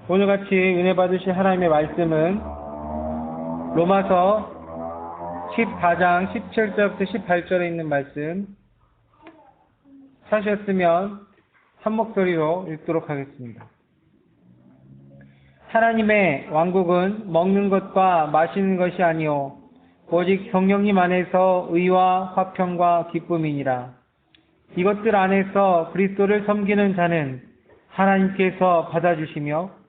오늘같이 은혜 받으실 하나님의 말씀은 로마서 14장 17절부터 18절에 있는 말씀, 찾으셨으면 한 목소리로 읽도록 하겠습니다. 하나님의 왕국은 먹는 것과 마시는 것이 아니요 오직 성령님 안에서 의와 화평과 기쁨이니라. 이것들 안에서 그리스도를 섬기는 자는 하나님께서 받아주시며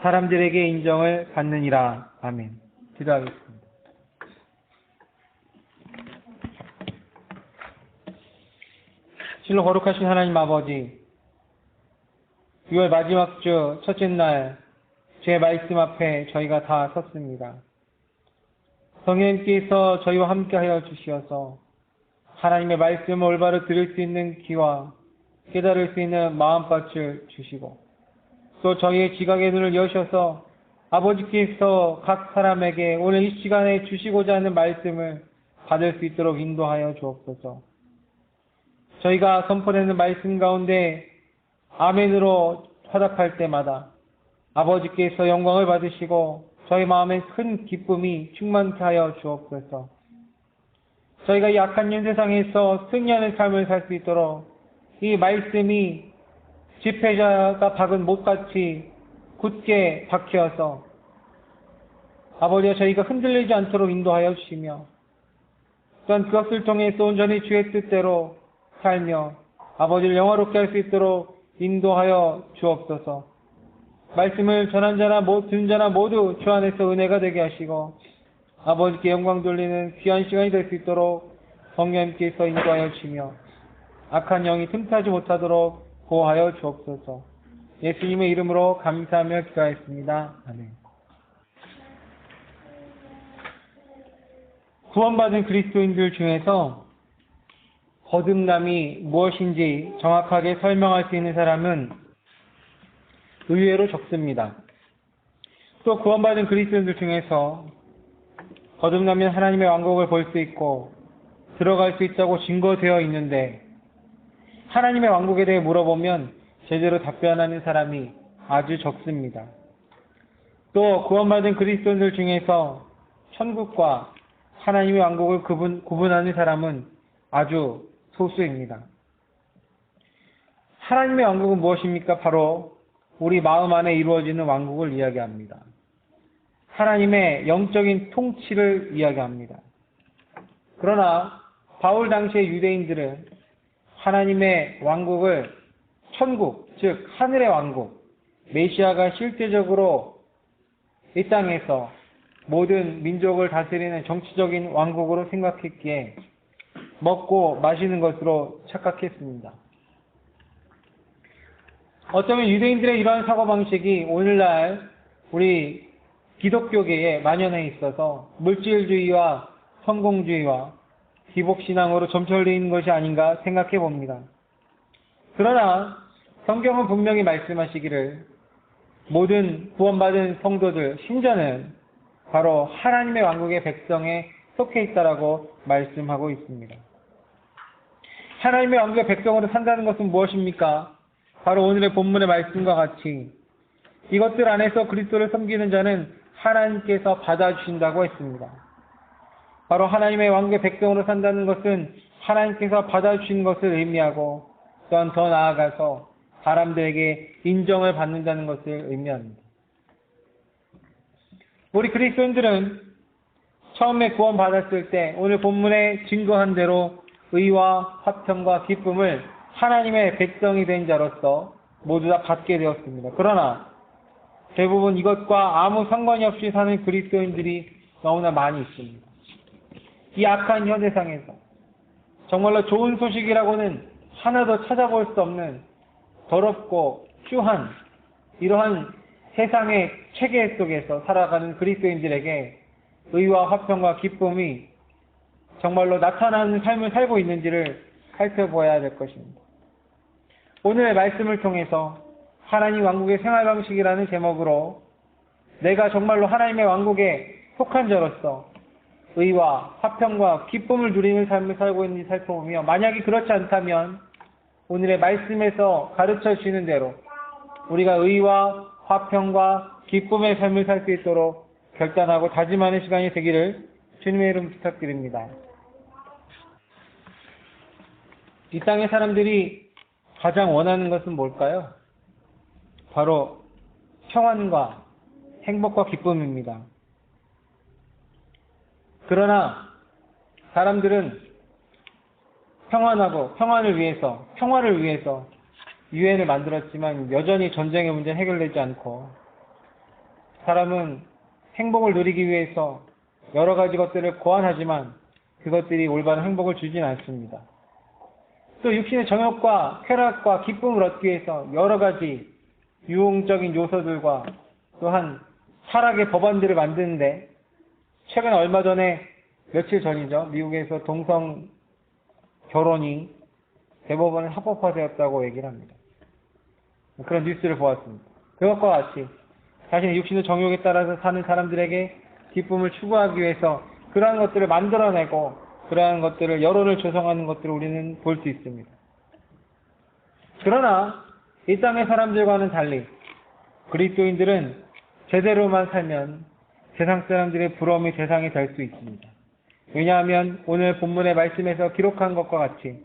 사람들에게 인정을 받느니라. 아멘. 기도하겠습니다. 실로 거룩하신 하나님 아버지, 6월 마지막 주 첫째 날 주의 말씀 앞에 저희가 다 섰습니다. 성령님께서 저희와 함께하여 주시어서 하나님의 말씀을 올바로 들을 수 있는 귀와 깨달을 수 있는 마음밭을 주시고, 또 저희의 지각의 눈을 여셔서 아버지께서 각 사람에게 오늘 이 시간에 주시고자 하는 말씀을 받을 수 있도록 인도하여 주옵소서. 저희가 선포되는 말씀 가운데 아멘으로 화답할 때마다 아버지께서 영광을 받으시고 저희 마음에 큰 기쁨이 충만케 하여 주옵소서. 저희가 이 악한 현 세상에서 승리하는 삶을 살 수 있도록 이 말씀이 집회자가 박은 못같이 굳게 박혀서 아버지와 저희가 흔들리지 않도록 인도하여 주시며, 또한 그것을 통해서 온전히 주의 뜻대로 살며 아버지를 영화롭게 할 수 있도록 인도하여 주옵소서. 말씀을 전한 자나 듣는 자나 모두 주 안에서 은혜가 되게 하시고 아버지께 영광 돌리는 귀한 시간이 될 수 있도록 성령님께서 인도하여 주시며 악한 영이 틈타지 못하도록 보호하여 주옵소서. 예수님의 이름으로 감사하며 기도하였습니다. 아멘. 구원받은 그리스도인들 중에서 거듭남이 무엇인지 정확하게 설명할 수 있는 사람은 의외로 적습니다. 또 구원받은 그리스도인들 중에서 거듭나면 하나님의 왕국을 볼 수 있고 들어갈 수 있다고 증거되어 있는데, 하나님의 왕국에 대해 물어보면 제대로 답변하는 사람이 아주 적습니다. 또 구원받은 그리스도인들 중에서 천국과 하나님의 왕국을 구분하는 사람은 아주 소수입니다. 하나님의 왕국은 무엇입니까? 바로 우리 마음 안에 이루어지는 왕국을 이야기합니다. 하나님의 영적인 통치를 이야기합니다. 그러나 바울 당시의 유대인들은 하나님의 왕국을 천국, 즉 하늘의 왕국, 메시아가 실제적으로 이 땅에서 모든 민족을 다스리는 정치적인 왕국으로 생각했기에 먹고 마시는 것으로 착각했습니다. 어쩌면 유대인들의 이러한 사고방식이 오늘날 우리 기독교계에 만연해 있어서 물질주의와 성공주의와 기복신앙으로 점철되어 있는 것이 아닌가 생각해 봅니다. 그러나 성경은 분명히 말씀하시기를 모든 구원받은 성도들, 신자는 바로 하나님의 왕국의 백성에 속해 있다라고 말씀하고 있습니다. 하나님의 왕국의 백성으로 산다는 것은 무엇입니까? 바로 오늘의 본문의 말씀과 같이 이것들 안에서 그리스도를 섬기는 자는 하나님께서 받아주신다고 했습니다. 바로 하나님의 왕국의 백성으로 산다는 것은 하나님께서 받아주신 것을 의미하고, 또한 더 나아가서 사람들에게 인정을 받는다는 것을 의미합니다. 우리 그리스도인들은 처음에 구원받았을 때 오늘 본문에 증거한 대로 의와 화평과 기쁨을 하나님의 백성이 된 자로서 모두 다 받게 되었습니다. 그러나 대부분 이것과 아무 상관이 없이 사는 그리스도인들이 너무나 많이 있습니다. 이 악한 현 세상에서 정말로 좋은 소식이라고는 하나도 찾아볼 수 없는 더럽고 추한 이러한 세상의 체계 속에서 살아가는 그리스도인들에게 의와 화평과 기쁨이 정말로 나타나는 삶을 살고 있는지를 살펴보아야 될 것입니다. 오늘의 말씀을 통해서 하나님 왕국의 생활 방식이라는 제목으로 내가 정말로 하나님의 왕국에 속한 자로서 의와 화평과 기쁨을 누리는 삶을 살고 있는지 살펴보며, 만약에 그렇지 않다면 오늘의 말씀에서 가르쳐 주시는 대로 우리가 의와 화평과 기쁨의 삶을 살 수 있도록 결단하고 다짐하는 시간이 되기를 주님의 이름 부탁드립니다. 이 땅의 사람들이 가장 원하는 것은 뭘까요? 바로 평안과 행복과 기쁨입니다. 그러나 사람들은 평화를 위해서 유엔을 만들었지만 여전히 전쟁의 문제는 해결되지 않고, 사람은 행복을 누리기 위해서 여러 가지 것들을 고안하지만 그것들이 올바른 행복을 주지는 않습니다. 또 육신의 정욕과 쾌락과 기쁨을 얻기 위해서 여러 가지 유흥적인 요소들과 또한 철학의 법안들을 만드는데, 최근 얼마 전에 며칠 전이죠. 미국에서 동성 결혼이 대법원에 합법화되었다고 얘기를 합니다. 그런 뉴스를 보았습니다. 그것과 같이 자신의 육신의 정욕에 따라서 사는 사람들에게 기쁨을 추구하기 위해서 그러한 것들을 만들어내고 그러한 것들을 여론을 조성하는 것들을 우리는 볼 수 있습니다. 그러나 이 땅의 사람들과는 달리 그리스도인들은 제대로만 살면 세상 사람들의 부러움이 대상이 될 수 있습니다. 왜냐하면 오늘 본문의 말씀에서 기록한 것과 같이,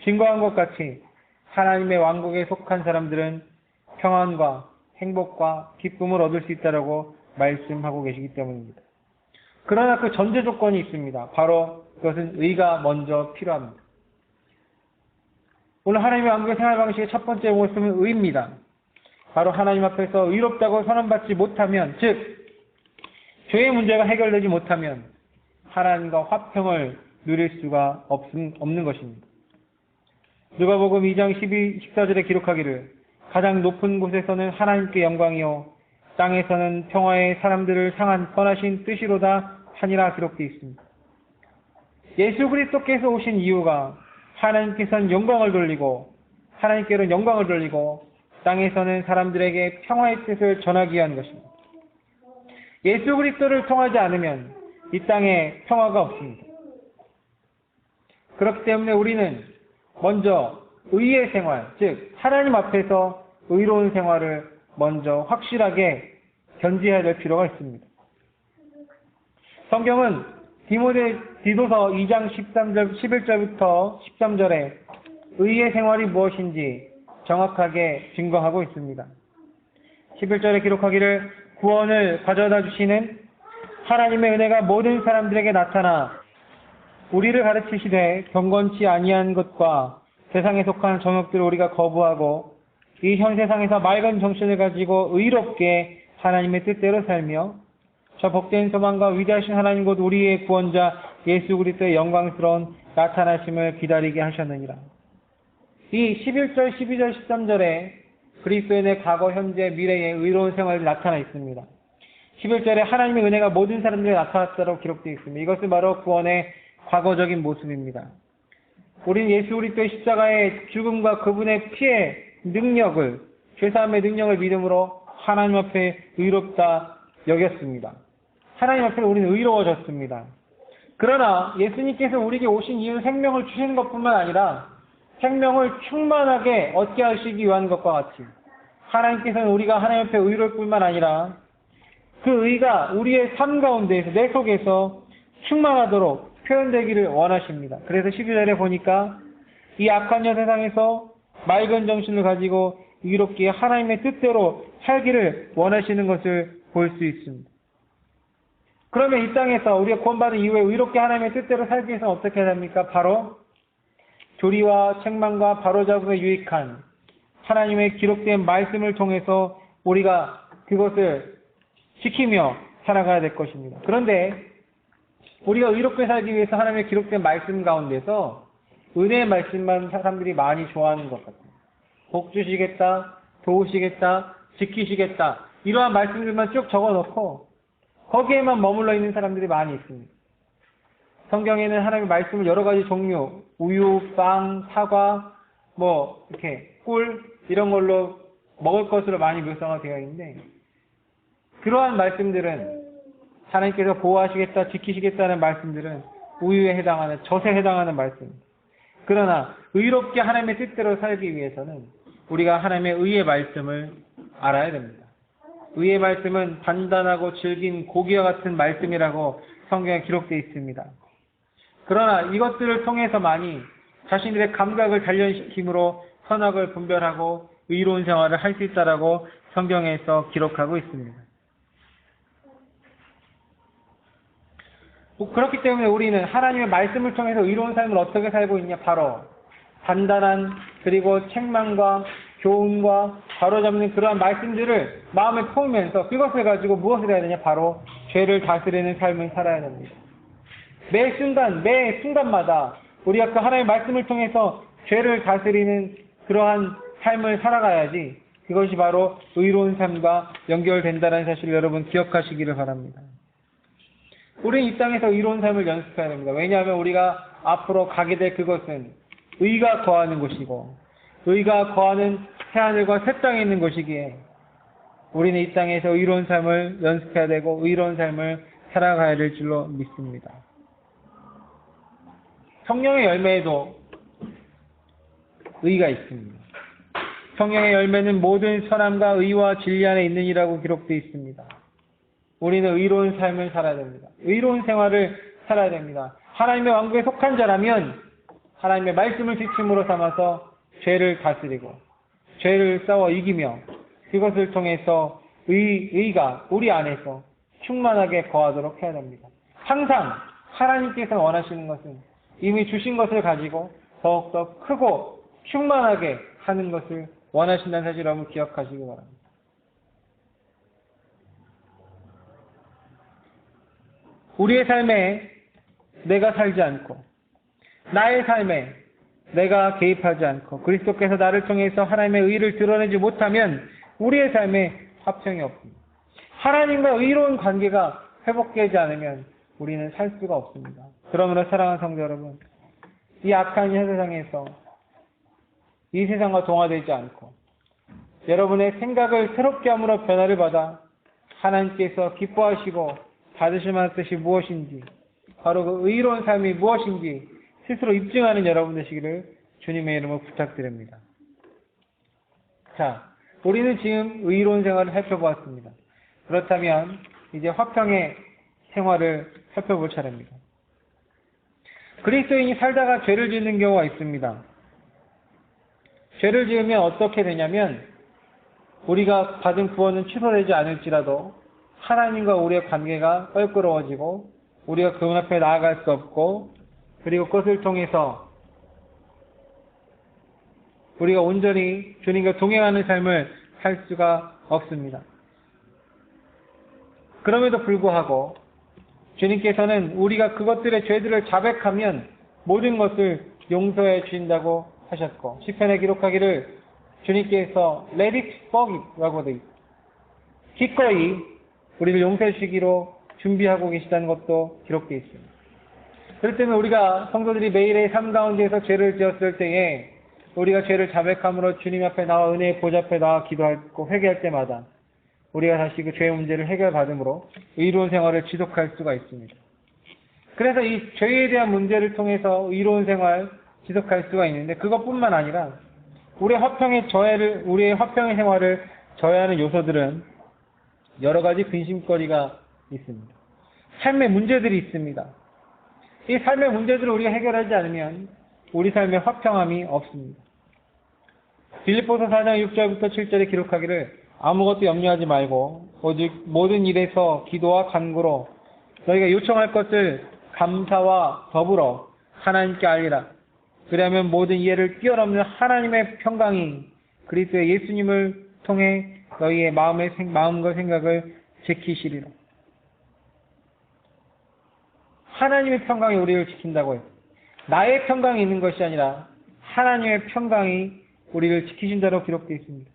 증거한 것 같이 하나님의 왕국에 속한 사람들은 평안과 행복과 기쁨을 얻을 수 있다고 말씀하고 계시기 때문입니다. 그러나 그 전제 조건이 있습니다. 바로 그것은 의가 먼저 필요합니다. 오늘 하나님의 왕국의 생활 방식의 첫 번째 모습은 의입니다. 바로 하나님 앞에서 의롭다고 선언받지 못하면, 즉 죄의 문제가 해결되지 못하면 하나님과 화평을 누릴 수가 없는 것입니다. 누가복음 2장 14절에 기록하기를 가장 높은 곳에서는 하나님께 영광이요 땅에서는 평화의 사람들을 향한 선하신 뜻이로다 하니라 기록되어 있습니다. 예수 그리스도께서 오신 이유가 하나님께서는 영광을 돌리고 하나님께로는 영광을 돌리고 땅에서는 사람들에게 평화의 뜻을 전하기 위한 것입니다. 예수 그리스도를 통하지 않으면 이 땅에 평화가 없습니다. 그렇기 때문에 우리는 먼저 의의 생활, 즉 하나님 앞에서 의로운 생활을 먼저 확실하게 견지해야 될 필요가 있습니다. 성경은 디도서 2장 11절부터 13절에 의의 생활이 무엇인지 정확하게 증거하고 있습니다. 11절에 기록하기를 구원을 가져다 주시는 하나님의 은혜가 모든 사람들에게 나타나 우리를 가르치시되 경건치 아니한 것과 세상에 속한 정욕들을 우리가 거부하고 이 현 세상에서 맑은 정신을 가지고 의롭게 하나님의 뜻대로 살며 저 복된 소망과 위대하신 하나님 곧 우리의 구원자 예수 그리스도의 영광스러운 나타나심을 기다리게 하셨느니라. 이 11절, 12절, 13절에 그리스도인의 과거, 현재, 미래의 의로운 생활이 나타나 있습니다. 11절에 하나님의 은혜가 모든 사람들에게 나타났다고 기록되어 있습니다. 이것은 바로 구원의 과거적인 모습입니다. 우리는 예수 그리스도의 십자가의 죽음과 그분의 피의 능력을, 죄사함의 능력을 믿음으로 하나님 앞에 의롭다 여겼습니다. 하나님 앞에 우리는 의로워졌습니다. 그러나 예수님께서 우리에게 오신 이유는 생명을 주시는 것뿐만 아니라 생명을 충만하게 얻게 하시기 위한 것과 같이 하나님께서는 우리가 하나님 앞에 의로울 뿐만 아니라 그 의가 우리의 삶 가운데에서, 내 속에서 충만하도록 표현되기를 원하십니다. 그래서 12절에 보니까 이 악한 여 세상에서 맑은 정신을 가지고 의롭게 하나님의 뜻대로 살기를 원하시는 것을 볼 수 있습니다. 그러면 이 땅에서 우리가 구원받은 이후에 의롭게 하나님의 뜻대로 살기 위해서는 어떻게 해야 됩니까? 바로 조리와 책망과 바로잡음에 유익한 하나님의 기록된 말씀을 통해서 우리가 그것을 지키며 살아가야 될 것입니다. 그런데 우리가 의롭게 살기 위해서 하나님의 기록된 말씀 가운데서 은혜의 말씀만 사람들이 많이 좋아하는 것 같아요. 복 주시겠다, 도우시겠다, 지키시겠다 이러한 말씀들만 쭉 적어놓고 거기에만 머물러 있는 사람들이 많이 있습니다. 성경에는 하나님의 말씀을 여러 가지 종류, 우유, 빵, 사과, 이렇게 꿀 이런 걸로 먹을 것으로 많이 묘사가 되어 있는데 그러한 말씀들은 하나님께서 보호하시겠다, 지키시겠다는 말씀들은 우유에 해당하는, 젖에 해당하는 말씀입니다. 그러나 의롭게 하나님의 뜻대로 살기 위해서는 우리가 하나님의 의의 말씀을 알아야 됩니다. 의의 말씀은 단단하고 질긴 고기와 같은 말씀이라고 성경에 기록되어 있습니다. 그러나 이것들을 통해서만이 자신들의 감각을 단련시킴으로 선악을 분별하고 의로운 생활을 할 수 있다라고 성경에서 기록하고 있습니다. 그렇기 때문에 우리는 하나님의 말씀을 통해서 의로운 삶을 어떻게 살고 있냐? 바로 단단한 그리고 책망과 교훈과 바로잡는 그러한 말씀들을 마음에 품으면서 그것을 가지고 무엇을 해야 되냐? 바로 죄를 다스리는 삶을 살아야 됩니다. 매 순간마다 우리가 그 하나님의 말씀을 통해서 죄를 다스리는 그러한 삶을 살아가야지 그것이 바로 의로운 삶과 연결된다는 사실을 여러분 기억하시기를 바랍니다. 우리는 이 땅에서 의로운 삶을 연습해야 됩니다. 왜냐하면 우리가 앞으로 가게 될 그것은 의가 거하는 곳이고 의가 거하는 새하늘과 새 땅에 있는 곳이기에 우리는 이 땅에서 의로운 삶을 연습해야 되고 의로운 삶을 살아가야 될 줄로 믿습니다. 성령의 열매에도 의가 있습니다. 성령의 열매는 모든 선함과 의와 진리 안에 있느니라고 기록되어 있습니다. 우리는 의로운 삶을 살아야 됩니다. 의로운 생활을 살아야 됩니다. 하나님의 왕국에 속한 자라면 하나님의 말씀을 지침으로 삼아서 죄를 다스리고 죄를 싸워 이기며 그것을 통해서 의가 우리 안에서 충만하게 거하도록 해야 됩니다. 항상 하나님께서 원하시는 것은 이미 주신 것을 가지고 더욱더 크고 충만하게 하는 것을 원하신다는 사실을 여러분 기억하시기 바랍니다. 우리의 삶에 내가 살지 않고 나의 삶에 내가 개입하지 않고 그리스도께서 나를 통해서 하나님의 의를 드러내지 못하면 우리의 삶에 화평이 없습니다. 하나님과 의로운 관계가 회복되지 않으면 우리는 살 수가 없습니다. 그러므로 사랑하는 성도 여러분, 이 악한 세상에서 이 세상과 동화되지 않고 여러분의 생각을 새롭게 함으로 변화를 받아 하나님께서 기뻐하시고 받으실 만한 뜻이 무엇인지 바로 그 의로운 삶이 무엇인지 스스로 입증하는 여러분 되시기를 주님의 이름으로 부탁드립니다. 자, 우리는 지금 의로운 생활을 살펴보았습니다. 그렇다면 이제 화평의 생활을 살펴볼 차례입니다. 그리스도인이 살다가 죄를 짓는 경우가 있습니다. 죄를 지으면 어떻게 되냐면 우리가 받은 구원은 취소되지 않을지라도 하나님과 우리의 관계가 껄끄러워지고 우리가 그분 앞에 나아갈 수 없고 그리고 그것을 통해서 우리가 온전히 주님과 동행하는 삶을 살 수가 없습니다. 그럼에도 불구하고 주님께서는 우리가 그것들의 죄들을 자백하면 모든 것을 용서해 주신다고 하셨고 시편에 기록하기를 주님께서 Let it forgive 라고 되어 있습니다. 기꺼이 우리를 용서해 주시기로 준비하고 계시다는 것도 기록되어 있습니다. 그렇기 때문에 우리가 성도들이 매일의 삶 가운데에서 죄를 지었을 때에 우리가 죄를 자백함으로 주님 앞에 나와 은혜의 보좌 앞에 나와 기도하고 회개할 때마다 우리가 다시 그 죄의 문제를 해결받음으로 의로운 생활을 지속할 수가 있습니다. 그래서 이 죄에 대한 문제를 통해서 의로운 생활 지속할 수가 있는데 그것뿐만 아니라 우리의 화평의 생활을 저해하는 요소들은 여러 가지 근심거리가 있습니다. 삶의 문제들이 있습니다. 이 삶의 문제들을 우리가 해결하지 않으면 우리 삶에 화평함이 없습니다. 빌립보서 4장 6절부터 7절에 기록하기를 아무것도 염려하지 말고 오직 모든 일에서 기도와 간구로 너희가 요청할 것을 감사와 더불어 하나님께 알리라. 그리하면 모든 이해를 뛰어넘는 하나님의 평강이 그리스도의 예수님을 통해 너희의 마음과 생각을 지키시리라. 하나님의 평강이 우리를 지킨다고 해요. 나의 평강이 있는 것이 아니라 하나님의 평강이 우리를 지키신다고 기록되어 있습니다.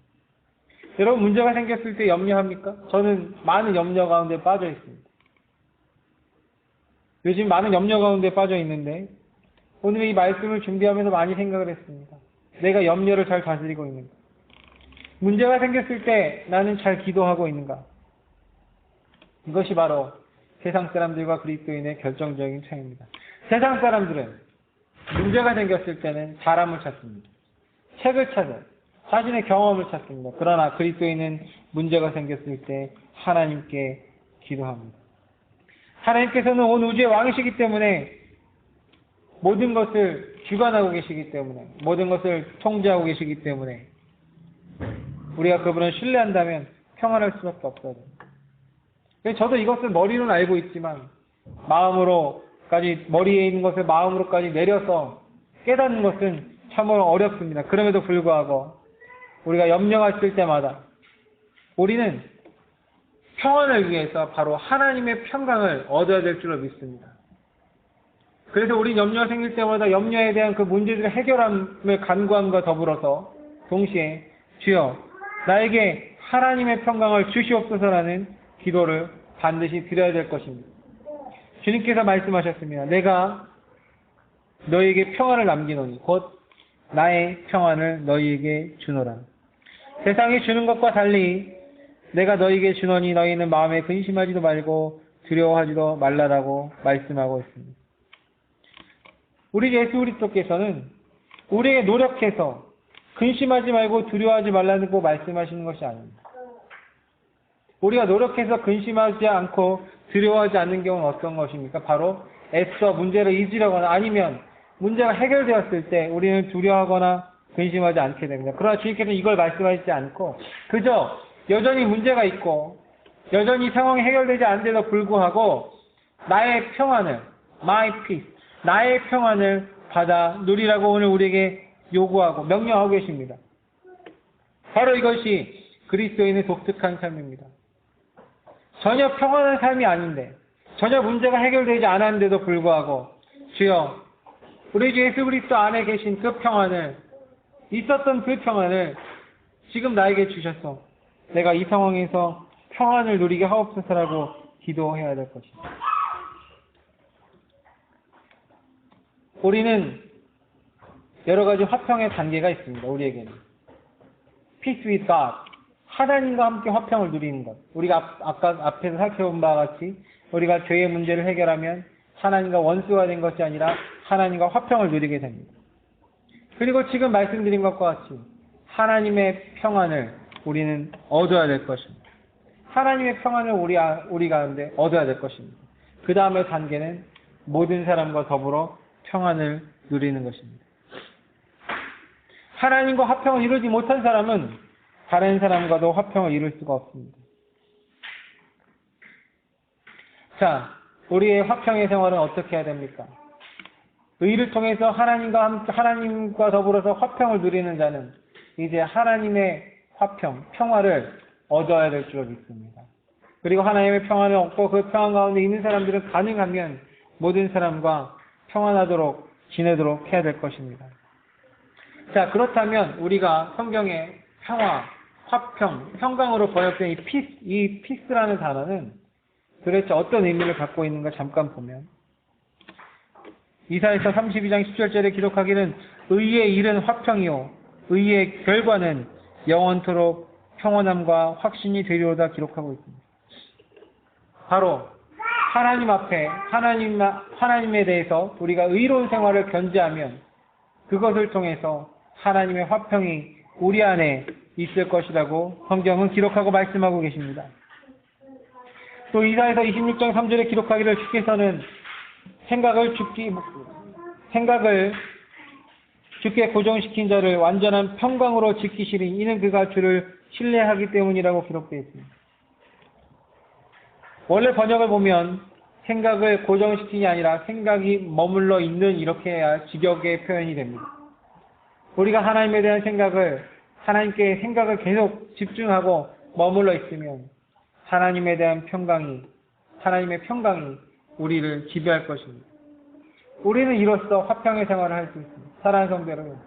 여러분 문제가 생겼을 때 염려합니까? 저는 많은 염려 가운데 빠져 있습니다. 요즘 많은 염려 가운데 빠져 있는데 오늘 이 말씀을 준비하면서 많이 생각을 했습니다. 내가 염려를 잘 다스리고 있는가? 문제가 생겼을 때 나는 잘 기도하고 있는가? 이것이 바로 세상 사람들과 그리스도인의 결정적인 차이입니다. 세상 사람들은 문제가 생겼을 때는 사람을 찾습니다. 책을 찾아요. 자신의 경험을 찾습니다. 그러나 그리스도인은 문제가 생겼을 때 하나님께 기도합니다. 하나님께서는 온 우주의 왕이시기 때문에 모든 것을 주관하고 계시기 때문에 모든 것을 통제하고 계시기 때문에 우리가 그분을 신뢰한다면 평안할 수밖에 없어요. 저도 이것을 머리로는 알고 있지만 마음으로까지 머리에 있는 것을 마음으로까지 내려서 깨닫는 것은 참으로 어렵습니다. 그럼에도 불구하고 우리가 염려가 있을 때마다 우리는 평안을 위해서 바로 하나님의 평강을 얻어야 될 줄로 믿습니다. 그래서 우리 염려가 생길 때마다 염려에 대한 그 문제들을 해결함을 간구함과 더불어서 동시에 주여 나에게 하나님의 평강을 주시옵소서라는 기도를 반드시 드려야 될 것입니다. 주님께서 말씀하셨습니다. 내가 너희에게 평안을 남기노니 곧 나의 평안을 너희에게 주노라. 세상이 주는 것과 달리 내가 너희에게 주노니 너희는 마음에 근심하지도 말고 두려워하지도 말라라고 말씀하고 있습니다. 우리 예수 그리스도께서는 우리에게 노력해서 근심하지 말고 두려워하지 말라고 말씀하시는 것이 아닙니다. 우리가 노력해서 근심하지 않고 두려워하지 않는 경우는 어떤 것입니까? 바로 애써 문제를 잊으려거나 아니면 문제가 해결되었을 때 우리는 두려워하거나 근심하지 않게 됩니다. 그러나 주님께서는 이걸 말씀하시지 않고 그저 여전히 문제가 있고 여전히 상황이 해결되지 않는데도 불구하고 나의 평안을 my peace, 나의 평안을 받아 누리라고 오늘 우리에게 요구하고 명령하고 계십니다. 바로 이것이 그리스도인의 독특한 삶입니다. 전혀 평안한 삶이 아닌데 전혀 문제가 해결되지 않았는데도 불구하고 주여 우리 주 예수 그리스도 안에 계신 그 평안을 있었던 그 평안을 지금 나에게 주셔서 내가 이 상황에서 평안을 누리게 하옵소서라고 기도해야 될 것입니다. 우리는 여러 가지 화평의 단계가 있습니다. 우리에게는. Peace with God. 하나님과 함께 화평을 누리는 것. 우리가 아까 앞에서 살펴본 바와 같이 우리가 죄의 문제를 해결하면 하나님과 원수가 된 것이 아니라 하나님과 화평을 누리게 됩니다. 그리고 지금 말씀드린 것과 같이 하나님의 평안을 우리는 얻어야 될 것입니다. 하나님의 평안을 우리 가운데 얻어야 될 것입니다. 그 다음의 단계는 모든 사람과 더불어 평안을 누리는 것입니다. 하나님과 화평을 이루지 못한 사람은 다른 사람과도 화평을 이룰 수가 없습니다. 자, 우리의 화평의 생활은 어떻게 해야 됩니까? 의를 통해서 하나님과 더불어서 화평을 누리는 자는 이제 하나님의 화평, 평화를 얻어야 될 줄로 믿습니다. 그리고 하나님의 평안을 얻고 그 평안 가운데 있는 사람들은 가능하면 모든 사람과 평안하도록 지내도록 해야 될 것입니다. 자, 그렇다면 우리가 성경의 평화, 화평, 평강으로 번역된 이 피스라는 단어는 도대체 어떤 의미를 갖고 있는가 잠깐 보면 이사야서 32장 17절에 기록하기는 의의 일은 화평이요 의의 결과는 영원토록 평온함과 확신이 되리로다 기록하고 있습니다. 바로 하나님 앞에 하나님에 대해서 우리가 의로운 생활을 견지하면 그것을 통해서 하나님의 화평이 우리 안에 있을 것이라고 성경은 기록하고 말씀하고 계십니다. 또 이사야서 26장 3절에 기록하기를 주께서는 생각을 주께 고정시킨 자를 완전한 평강으로 지키시리 이는 그가 주를 신뢰하기 때문이라고 기록되어 있습니다. 원래 번역을 보면 생각을 고정시킨이 아니라 생각이 머물러 있는 이렇게 해야 직역의 표현이 됩니다. 우리가 하나님에 대한 하나님께 생각을 계속 집중하고 머물러 있으면 하나님에 대한 하나님의 평강이 우리를 지배할 것입니다. 우리는 이로써 화평의 생활을 할 수 있습니다. 사랑하는 성도 여러분,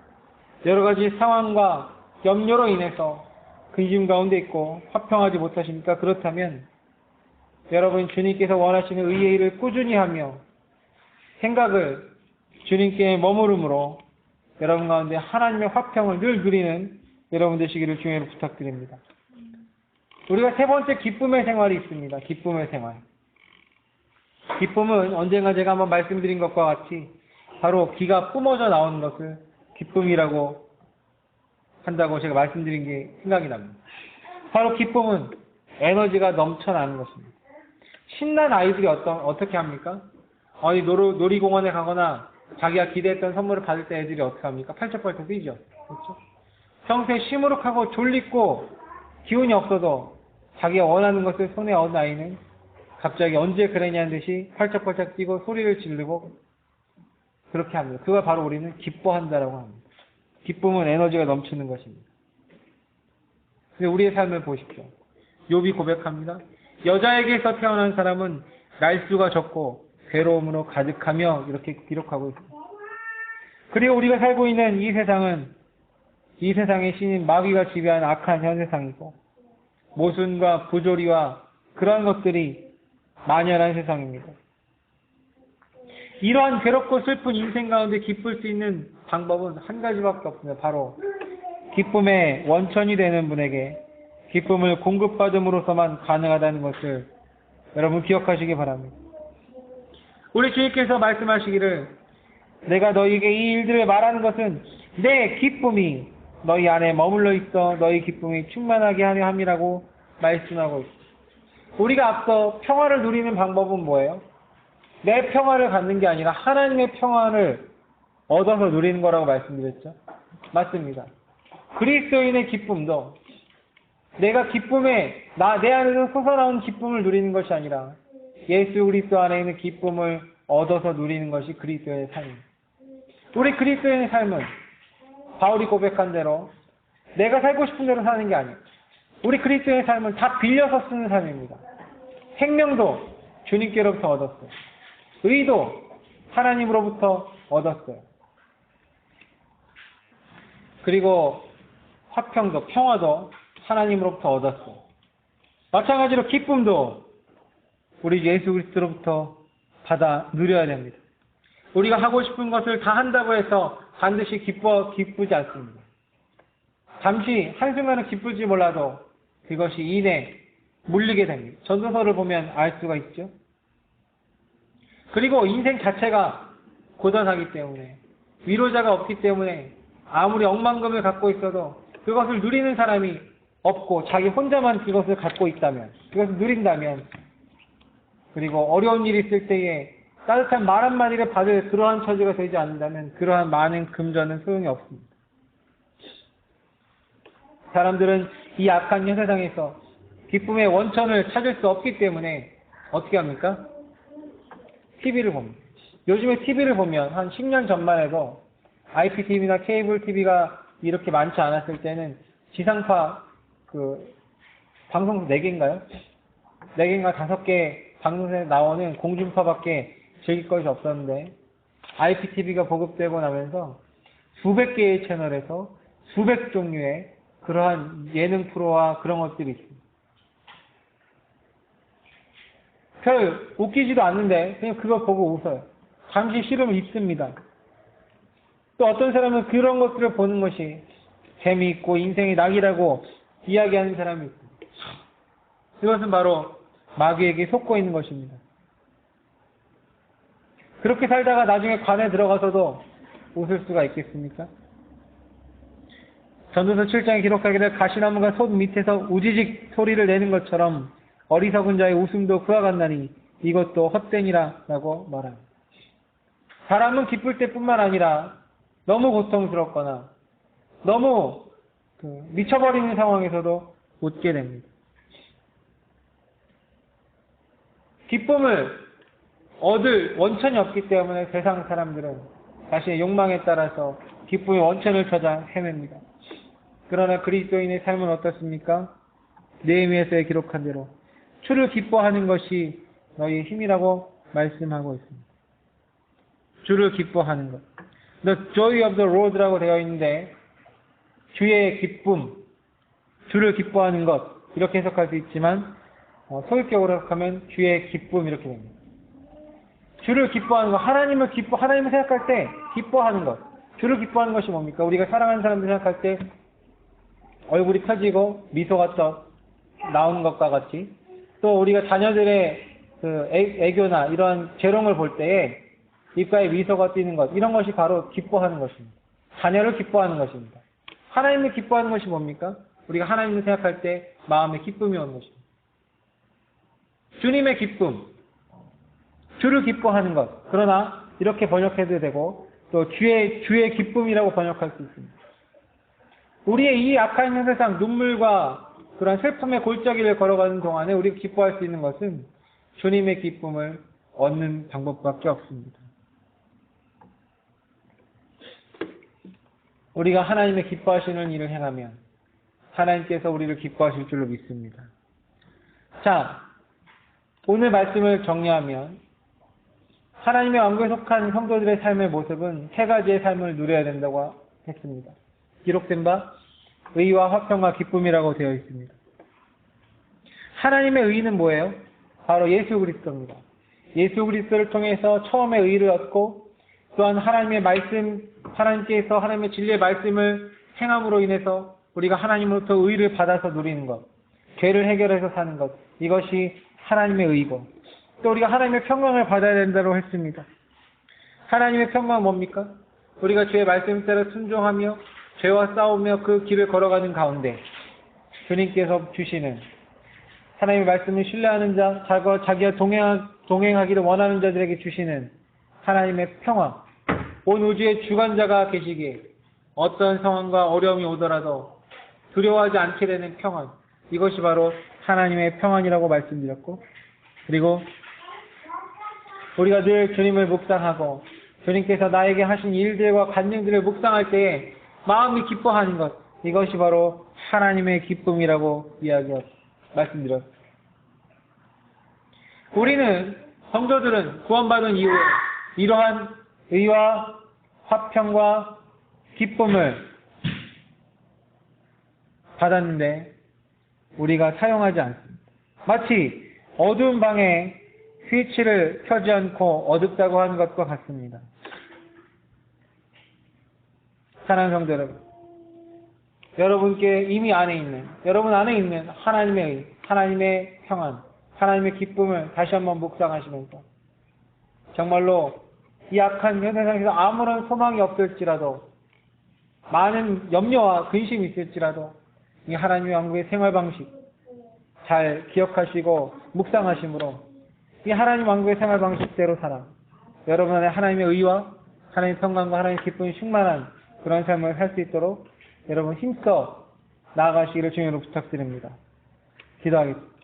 여러 가지 상황과 염려로 인해서 근심 가운데 있고 화평하지 못하십니까? 그렇다면 여러분 주님께서 원하시는 의의 일을 꾸준히 하며 생각을 주님께 머무름으로 여러분 가운데 하나님의 화평을 늘 누리는 여러분 되시기를 주님으로 부탁드립니다. 우리가 세 번째 기쁨의 생활이 있습니다. 기쁨의 생활. 기쁨은 언젠가 제가 한번 말씀드린 것과 같이 바로 기가 뿜어져 나오는 것을 기쁨이라고 한다고 제가 말씀드린 게 생각이 납니다. 바로 기쁨은 에너지가 넘쳐나는 것입니다. 신난 아이들이 어떻게 합니까? 어디 놀이공원에 가거나 자기가 기대했던 선물을 받을 때 애들이 어떻게 합니까? 팔짝팔짝 뛰죠. 그렇죠? 평소에 시무룩하고 졸리고 기운이 없어도 자기가 원하는 것을 손에 얻은 아이는 갑자기 언제 그랬냐는 듯이 팔짝팔짝 뛰고 소리를 지르고 그렇게 합니다. 그걸 바로 우리는 기뻐한다라고 합니다. 기쁨은 에너지가 넘치는 것입니다. 근데 우리의 삶을 보십시오. 욥이 고백합니다. 여자에게서 태어난 사람은 날수가 적고 괴로움으로 가득하며 이렇게 기록하고 있습니다. 그리고 우리가 살고 있는 이 세상은 이 세상의 신인 마귀가 지배하는 악한 현 세상이고 모순과 부조리와 그러한 것들이 만연한 세상입니다. 이러한 괴롭고 슬픈 인생 가운데 기쁠 수 있는 방법은 한 가지밖에 없습니다. 바로 기쁨의 원천이 되는 분에게 기쁨을 공급받음으로써만 가능하다는 것을 여러분 기억하시기 바랍니다. 우리 주님께서 말씀하시기를 내가 너희에게 이 일들을 말하는 것은 내 기쁨이 너희 안에 머물러 있어 너희 기쁨이 충만하게 하려 함이라고 말씀하고 있습니다. 우리가 앞서 평화를 누리는 방법은 뭐예요? 내 평화를 갖는 게 아니라 하나님의 평화를 얻어서 누리는 거라고 말씀드렸죠. 맞습니다. 그리스도인의 기쁨도 내가 기쁨에 내 안에서 솟아나온 기쁨을 누리는 것이 아니라 예수 그리스도 안에 있는 기쁨을 얻어서 누리는 것이 그리스도의 삶입니다. 우리 그리스도인의 삶은 바울이 고백한 대로 내가 살고 싶은 대로 사는 게 아니에요. 우리 그리스도인의 삶은 다 빌려서 쓰는 삶입니다. 생명도 주님께로부터 얻었어요. 의도 하나님으로부터 얻었어요. 그리고 화평도 평화도 하나님으로부터 얻었어요. 마찬가지로 기쁨도 우리 예수 그리스도로부터 받아 누려야 됩니다. 우리가 하고 싶은 것을 다 한다고 해서 반드시 기쁘지 않습니다. 잠시 한순간은 기쁠지 몰라도 그것이 인해 물리게 됩니다. 전도서를 보면 알 수가 있죠. 그리고 인생 자체가 고단하기 때문에 위로자가 없기 때문에 아무리 억만금을 갖고 있어도 그것을 누리는 사람이 없고 자기 혼자만 그것을 갖고 있다면 그것을 누린다면 그리고 어려운 일이 있을 때에 따뜻한 말 한마디를 받을 그러한 처지가 되지 않는다면 그러한 많은 금전은 소용이 없습니다. 사람들은 이 악한 현 세상에서 기쁨의 원천을 찾을 수 없기 때문에 어떻게 합니까? TV를 봅니다. 요즘에 TV를 보면 한 10년 전만 해도 IPTV나 케이블 TV가 이렇게 많지 않았을 때는 지상파 방송 4개인가요? 4개인가 5개 방송에 나오는 공중파밖에 즐길 것이 없었는데 IPTV가 보급되고 나면서 수백 개의 채널에서 수백 종류의 그러한 예능 프로와 그런 것들이 있습니다. 별 웃기지도 않는데 그냥 그거 보고 웃어요. 잠시 시름을 잊습니다. 또 어떤 사람은 그런 것들을 보는 것이 재미있고 인생의 낙이라고 이야기하는 사람이 있습니다. 이것은 바로 마귀에게 속고 있는 것입니다. 그렇게 살다가 나중에 관에 들어가서도 웃을 수가 있겠습니까? 전도서 7장에 기록하기를 가시나무가 솥 밑에서 우지직 소리를 내는 것처럼 어리석은 자의 웃음도 그와 같나니 이것도 헛되니라 라고 말합니다. 사람은 기쁠 때뿐만 아니라 너무 고통스럽거나 너무 미쳐버리는 상황에서도 웃게 됩니다. 기쁨을 얻을 원천이 없기 때문에 세상 사람들은 자신의 욕망에 따라서 기쁨의 원천을 찾아 헤맵니다. 그러나 그리스도인의 삶은 어떻습니까? 느헤미야서에 기록한 대로 주를 기뻐하는 것이 너희의 힘이라고 말씀하고 있습니다. 주를 기뻐하는 것. The joy of the Lord라고 되어 있는데 주의 기쁨, 주를 기뻐하는 것 이렇게 해석할 수 있지만 소유격으로 해석하면 주의 기쁨 이렇게 됩니다. 주를 기뻐하는 것, 하나님을 생각할 때 기뻐하는 것. 주를 기뻐하는 것이 뭡니까? 우리가 사랑하는 사람들 생각할 때 얼굴이 펴지고 미소가 또 나오는 것과 같이 또 우리가 자녀들의 애교나 이런 재롱을 볼 때에 입가에 미소가 띄는 것 이런 것이 바로 기뻐하는 것입니다. 자녀를 기뻐하는 것입니다. 하나님을 기뻐하는 것이 뭡니까? 우리가 하나님을 생각할 때 마음에 기쁨이 오는 것입니다. 주님의 기쁨, 주를 기뻐하는 것. 그러나 이렇게 번역해도 되고 또 주의 기쁨이라고 번역할 수 있습니다. 우리의 이 악한 세상, 눈물과 그런 슬픔의 골짜기를 걸어가는 동안에 우리가 기뻐할 수 있는 것은 주님의 기쁨을 얻는 방법밖에 없습니다. 우리가 하나님의 기뻐하시는 일을 행하면 하나님께서 우리를 기뻐하실 줄로 믿습니다. 자, 오늘 말씀을 정리하면 하나님의 왕국에 속한 성도들의 삶의 모습은 세 가지의 삶을 누려야 된다고 했습니다. 기록된 바 의와 화평과 기쁨이라고 되어 있습니다. 하나님의 의는 뭐예요? 바로 예수 그리스도입니다. 예수 그리스도를 통해서 처음에 의를 얻고 또한 하나님의 말씀, 하나님께서 하나님의 진리의 말씀을 행함으로 인해서 우리가 하나님으로부터 의를 받아서 누리는 것, 죄를 해결해서 사는 것, 이것이 하나님의 의고, 또 우리가 하나님의 평강을 받아야 된다고 했습니다. 하나님의 평강은 뭡니까? 우리가 주의 말씀대로 순종하며 죄와 싸우며 그 길을 걸어가는 가운데 주님께서 주시는 하나님의 말씀을 신뢰하는 자, 자기와 동행하기를 원하는 자들에게 주시는 하나님의 평화, 온 우주의 주관자가 계시기에 어떤 상황과 어려움이 오더라도 두려워하지 않게 되는 평안, 이것이 바로 하나님의 평안이라고 말씀드렸고, 그리고 우리가 늘 주님을 묵상하고 주님께서 나에게 하신 일들과 간증들을 묵상할 때에 마음이 기뻐하는 것, 이것이 바로 하나님의 기쁨이라고 말씀드렸습니다. 우리는 성도들은 구원받은 이후에 이러한 의와 화평과 기쁨을 받았는데 우리가 사용하지 않습니다. 마치 어두운 방에 스위치를 켜지 않고 어둡다고 하는 것과 같습니다. 사랑하는 성도 여러분, 여러분께 이미 여러분 안에 있는 하나님의 의, 하나님의 평안, 하나님의 기쁨을 다시 한번 묵상하시면서 정말로 이 악한 세상에서 아무런 소망이 없을지라도, 많은 염려와 근심이 있을지라도 이 하나님의 왕국의 생활 방식 잘 기억하시고 묵상하심으로 이 하나님 왕국의 생활 방식대로 살아 여러분 안에 하나님의 의와 하나님의 평강과 하나님의 기쁨이 충만한 그런 삶을 살 수 있도록 여러분 힘써 나아가시기를 주님으로 부탁드립니다. 기도하겠습니다.